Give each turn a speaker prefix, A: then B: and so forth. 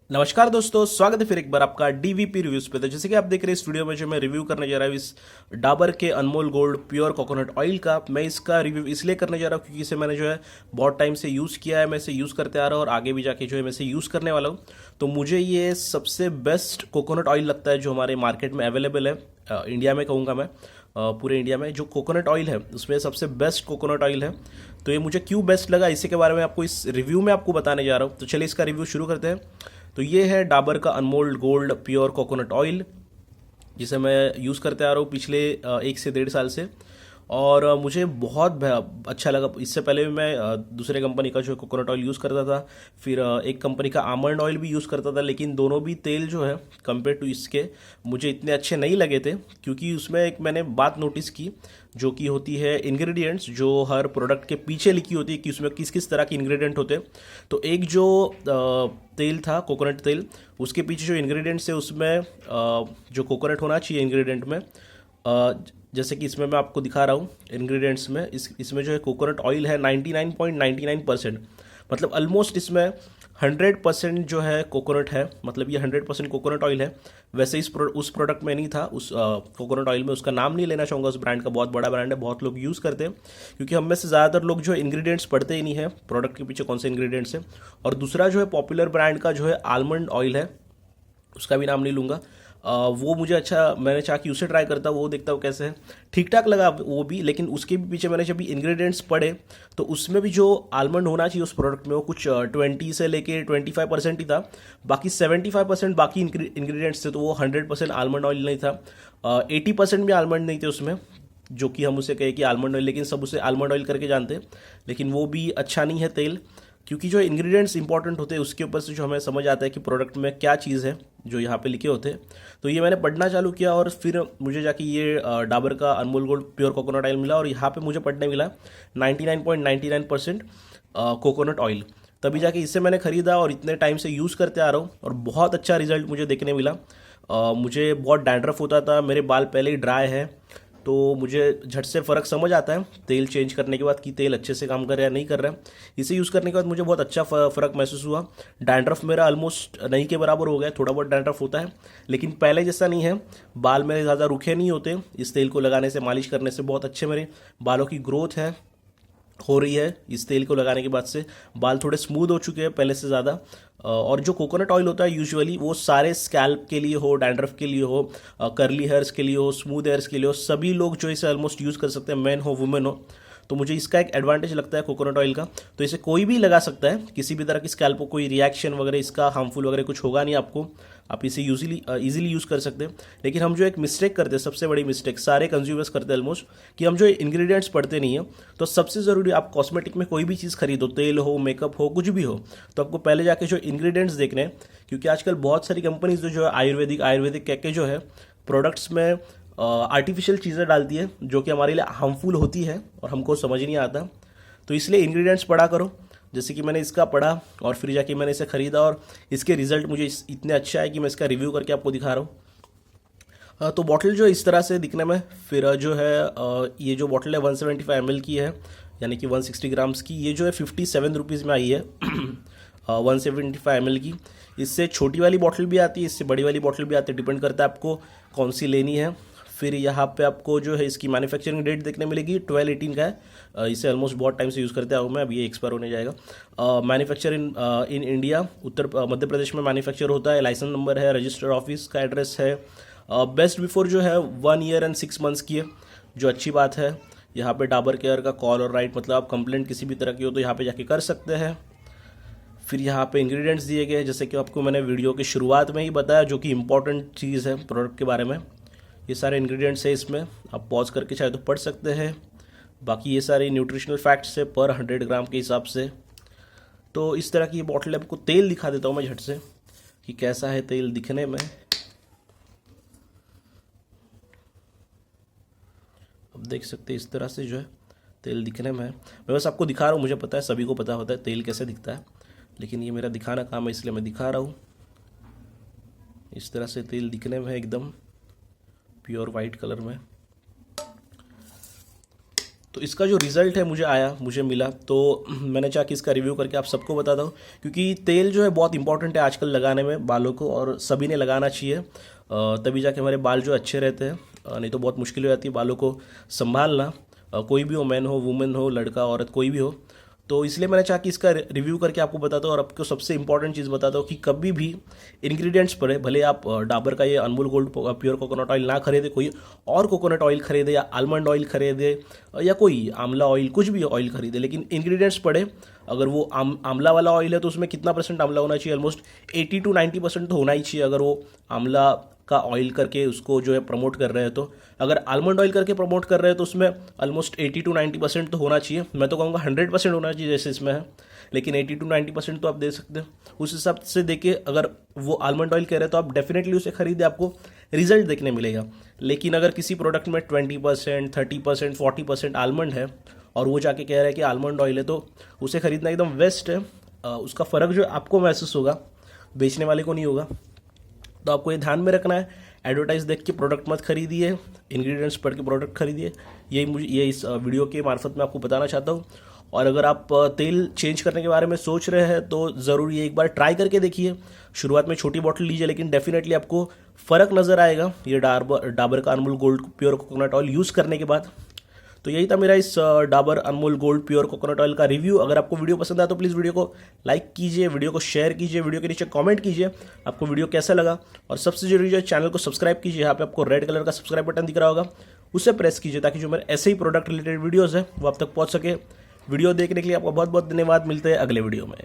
A: नमस्कार दोस्तों, स्वागत है फिर एक बार आपका डीवीपी रिव्यूज पे। तो जैसे कि आप देख रहे हैं स्टूडियो में जो मैं रिव्यू करने जा रहा हूँ इस डाबर के अनमोल गोल्ड प्योर कोकोनट ऑयल का। मैं इसका रिव्यू इसलिए करने जा रहा हूँ क्योंकि इसे मैंने जो है बहुत टाइम से यूज़ किया है, मैं इसे यूज़ करते आ रहा हूँ और आगे भी जाके जो है मैं इसे यूज़ करने वाला हूँ। तो मुझे ये सबसे बेस्ट कोकोनट ऑयल लगता है जो हमारे मार्केट में अवेलेबल है। इंडिया में कहूँगा मैं, पूरे इंडिया में जो कोकोनट ऑयल है उसमें सबसे बेस्ट कोकोनट ऑयल है। तो ये मुझे क्यों बेस्ट लगा इसी के बारे में आपको इस रिव्यू में आपको बताने जा रहा हूँ। तो चलिए इसका रिव्यू शुरू करते हैं। तो ये है डाबर का Anmol gold pure coconut oil, जिसे मैं यूज़ करते आ रहा हूँ पिछले 1 से 1.5 साल से। और मुझे बहुत अच्छा लगा। इससे पहले भी मैं दूसरे कंपनी का जो कोकोनट ऑयल यूज़ करता था, फिर एक कंपनी का आमंड ऑयल भी यूज़ करता था, लेकिन दोनों भी तेल जो है कंपेयर टू इसके मुझे इतने अच्छे नहीं लगे थे। क्योंकि उसमें एक मैंने बात नोटिस की जो कि होती है इंग्रेडिएंट्स, जो हर प्रोडक्ट के पीछे लिखी होती है कि उसमें किस किस तरह के इंग्रेडिएंट होते हैं। तो एक जो तेल था कोकोनट तेल, उसके पीछे जो इंग्रेडिएंट्स है उसमें जो कोकोनट होना चाहिए इंग्रेडिएंट में, जैसे कि इसमें मैं आपको दिखा रहा हूँ इंग्रेडिएंट्स में, इसमें जो है कोकोनट ऑयल है 99.99%। मतलब ऑलमोस्ट इसमें 100% जो है कोकोनट है, मतलब ये 100% कोकोनट ऑयल है। वैसे उस प्रोडक्ट में नहीं था, उस कोकोनट ऑयल में। उसका नाम नहीं लेना चाहूँगा, उस ब्रांड का बहुत बड़ा ब्रांड है, बहुत लोग यूज़ करते हैं। क्योंकि हम में से ज़्यादातर लोग जो है इंग्रेडिएंट्स पढ़ते ही नहीं है प्रोडक्ट के पीछे कौन से इंग्रेडिएंट्स हैं। और दूसरा जो है पॉपुलर ब्रांड का जो है आलमंड ऑयल है, उसका भी नाम नहीं लूँगा। वो मुझे अच्छा, मैंने चाहा कि उसे ट्राई करता, वो देखता हूँ कैसे है। ठीक ठाक लगा वो भी, लेकिन उसके भी पीछे मैंने जब भी इंग्रेडिएंट्स पढ़े तो उसमें भी जो आलमंड होना चाहिए उस प्रोडक्ट में वो कुछ 20 से लेके 25% ही था। बाकी 75% बाकी इंग्रेडिएंट्स थे, तो वो 100% आलमंड ऑयल नहीं था। 80% भी आलमंड नहीं थे उसमें, जो कि हम उसे कहे कि आलमंड ऑयल, लेकिन सब उसे आलमंड ऑयल करके जानते हैं। लेकिन वो भी अच्छा नहीं है तेल, क्योंकि जो इंग्रेडिएंट्स इंपॉर्टेंट होते हैं उसके ऊपर से जो हमें समझ आता है कि प्रोडक्ट में क्या चीज़ है जो यहाँ पे लिखे होते हैं। तो ये मैंने पढ़ना चालू किया और फिर मुझे जाके ये डाबर का Anmol gold pure coconut oil मिला, और यहाँ पे मुझे पढ़ने मिला 99.99% कोकोनट ऑयल। तभी जाके इससे मैंने ख़रीदा और इतने टाइम से यूज़ करते आ रहा हूँ और बहुत अच्छा रिजल्ट मुझे देखने मिला। मुझे बहुत डैंड्रफ होता था, मेरे बाल पहले ही ड्राई है, तो मुझे झट से फ़र्क समझ आता है तेल चेंज करने के बाद कि तेल अच्छे से काम कर रहा है या नहीं कर रहा है। इसे यूज़ करने के बाद मुझे बहुत अच्छा फ़र्क महसूस हुआ। डैंड्रफ मेरा ऑलमोस्ट नहीं के बराबर हो गया, थोड़ा बहुत डैंड्रफ होता है लेकिन पहले जैसा नहीं है। बाल मेरे ज़्यादा रूखे नहीं होते, इस तेल को लगाने से, मालिश करने से बहुत अच्छे मेरे बालों की ग्रोथ है, हो रही है। इस तेल को लगाने के बाद से बाल थोड़े स्मूथ हो चुके हैं पहले से ज़्यादा। और जो कोकोनट ऑयल होता है यूजुअली वो सारे स्कैल्प के लिए हो, डैंड्रफ के लिए हो, करली हेयर्स के लिए हो, स्मूथ हेयर्स के लिए हो, सभी लोग जो इसे ऑलमोस्ट यूज़ कर सकते हैं, मैन हो वुमेन हो। तो मुझे इसका एक एडवांटेज लगता है कोकोनट ऑयल का। तो इसे कोई भी लगा सकता है, किसी भी तरह की स्कैल्प को कोई रिएक्शन वगैरह इसका हार्मफुल वगैरह कुछ होगा नहीं आपको। आप इसे ईजिली यूज़ कर सकते हैं। लेकिन हम जो एक मिस्टेक करते हैं, सबसे बड़ी मिस्टेक सारे कंज्यूमर्स करते हैं ऑलमोस्ट, कि हम जो इंग्रेडिएंट्स पढ़ते नहीं हैं। तो सबसे ज़रूरी, आप कॉस्मेटिक में कोई भी चीज़ खरीदो, तेल हो, मेकअप हो, कुछ भी हो, तो आपको पहले जाके जो इंग्रेडिएंट्स देखने हैं। क्योंकि आजकल बहुत सारी कंपनीज जो है आयुर्वेदिक कह के जो है प्रोडक्ट्स में आर्टिफिशियल चीज़ें डालती है जो कि हमारे लिए हार्मफुल होती है और हमको समझ नहीं आता। तो इसलिए इंग्रेडिएंट्स पढ़ा करो, जैसे कि मैंने इसका पढ़ा और फिर जाके मैंने इसे ख़रीदा और इसके रिजल्ट मुझे इतने अच्छा है कि मैं इसका रिव्यू करके आपको दिखा रहा हूँ। तो बॉटल जो इस तरह से दिखने में, फिर जो है ये जो बॉटल है 175 ml की है, यानी कि 160 ग्राम्स की। ये जो है 57 रुपीज़ में आई है 175 ml की। इससे छोटी वाली बॉटल भी आती है, इससे बड़ी वाली बॉटल भी आती है, डिपेंड करता है आपको कौन सी लेनी है। फिर यहाँ पे आपको जो है इसकी मैन्युफैक्चरिंग डेट देखने मिलेगी, 12/18 का है। इसे ऑलमोस्ट बहुत टाइम से यूज़ करते आऊँ मैं, अब ये एक्सपायर होने जाएगा। Manufacture in India, Madhya Pradesh में मैन्युफैक्चर होता है। लाइसेंस नंबर है, रजिस्टर्ड ऑफिस का एड्रेस है। बेस्ट बिफोर जो है 1 ईयर एंड 6 मंथ्स की है, जो अच्छी बात है। यहाँ पे डाबर केयर का कॉल और राइट, मतलब आप कंप्लेंट किसी भी तरह की हो तो यहाँ पे जाके कर सकते हैं। फिर यहाँ पे इंग्रेडिएंट्स दिए गए, जैसे कि आपको मैंने वीडियो की शुरुआत में ही बताया, जो कि इंपॉर्टेंट चीज़ है प्रोडक्ट के बारे में। ये सारे इंग्रेडिएंट्स है इसमें, आप पॉज करके चाहे तो पढ़ सकते हैं। बाकी ये सारे न्यूट्रिशनल फैक्ट्स है पर 100 ग्राम के हिसाब से। तो इस तरह की ये बॉटल है। आपको तेल दिखा देता हूँ मैं झट से कि कैसा है तेल दिखने में। अब देख सकते हैं इस तरह से जो है तेल दिखने में है। मैं बस आपको दिखा रहा हूँ, मुझे पता है सभी को पता होता है तेल कैसे दिखता है, लेकिन ये मेरा दिखाना काम है इसलिए मैं दिखा रहा हूँ। इस तरह से तेल दिखने में है, एकदम प्योर वाइट कलर में। तो इसका जो रिज़ल्ट है मुझे मिला, तो मैंने चाहा कि इसका रिव्यू करके आप सबको बताता हूँ, क्योंकि तेल जो है बहुत इंपॉर्टेंट है आजकल लगाने में बालों को, और सभी ने लगाना चाहिए, तभी जाके हमारे बाल जो अच्छे रहते हैं, नहीं तो बहुत मुश्किल हो जाती है बालों को संभालना, कोई भी हो, मैन हो, वुमेन हो, लड़का औरत कोई भी हो। तो इसलिए मैंने चाहा कि इसका रिव्यू करके आपको बताता हूँ, और आपको सबसे इंपॉर्टेंट चीज़ बताता हूँ कि कभी भी इंग्रेडिएंट्स पर भले आप डाबर का ये अनमोल गोल्ड प्योर कोकोनट ऑयल ना खरीदे, कोई और कोकोनट ऑयल खरीदे या आलमंड ऑयल खरीदे या कोई आंवला ऑयल, कुछ भी ऑयल खरीदे, लेकिन इंग्रेडिएंट्स पढ़े। अगर वो आंवला वाला ऑयल है तो उसमें कितना परसेंट आंवला होना चाहिए? ऑलमोस्ट 80 to 90% तो होना ही चाहिए, अगर वो आंवला का ऑयल करके उसको जो है प्रमोट कर रहे हैं तो। अगर आलमंड ऑयल करके प्रमोट कर रहे हैं तो उसमें ऑलमोस्ट 80 to 90% तो होना चाहिए। मैं तो कहूँगा 100% होना चाहिए जैसे इसमें है, लेकिन 80 to 90% तो आप दे सकते हो। उस हिसाब से देखिए, अगर वो आलमंड ऑयल कह रहे हैं तो आप डेफिनेटली उसे खरीदे, आपको रिजल्ट देखने मिलेगा। लेकिन अगर किसी प्रोडक्ट में 20%, 30%, 40% आलमंड है और वो जाके कह रहा है कि आलमंड ऑयल है, तो उसे खरीदना एकदम वेस्ट है। उसका फ़र्क जो आपको महसूस होगा, बेचने वाले को नहीं होगा। तो आपको ये ध्यान में रखना है, एडवर्टाइज देख के प्रोडक्ट मत खरीदिए, इंग्रेडिएंट्स पढ़ के प्रोडक्ट खरीदिए। ये इस वीडियो के मार्फत मैं आपको बताना चाहता हूँ। और अगर आप तेल चेंज करने के बारे में सोच रहे हैं तो ज़रूर ये एक बार ट्राई करके देखिए। शुरुआत में छोटी बॉटल लीजिए, लेकिन डेफिनेटली आपको फ़र्क नज़र आएगा ये डाबर का Anmol gold pure coconut oil use करने के बाद। तो यही था मेरा इस Dabur Anmol gold pure coconut oil का रिव्यू। अगर आपको वीडियो पसंद आया तो प्लीज़ वीडियो को लाइक कीजिए, वीडियो को शेयर कीजिए, वीडियो के नीचे कमेंट कीजिए आपको वीडियो कैसा लगा, और सबसे जरूरी जो चैनल को सब्सक्राइब कीजिए। यहाँ पे आपको रेड कलर का सब्सक्राइब बटन दिख रहा होगा, उसे प्रेस कीजिए ताकि जो मेरे ऐसे ही प्रोडक्ट रिलेटेड वीडियोज़ है वो आप तक पहुँच सके। वीडियो देखने के लिए आपका बहुत बहुत धन्यवाद। मिलते हैं अगले वीडियो में।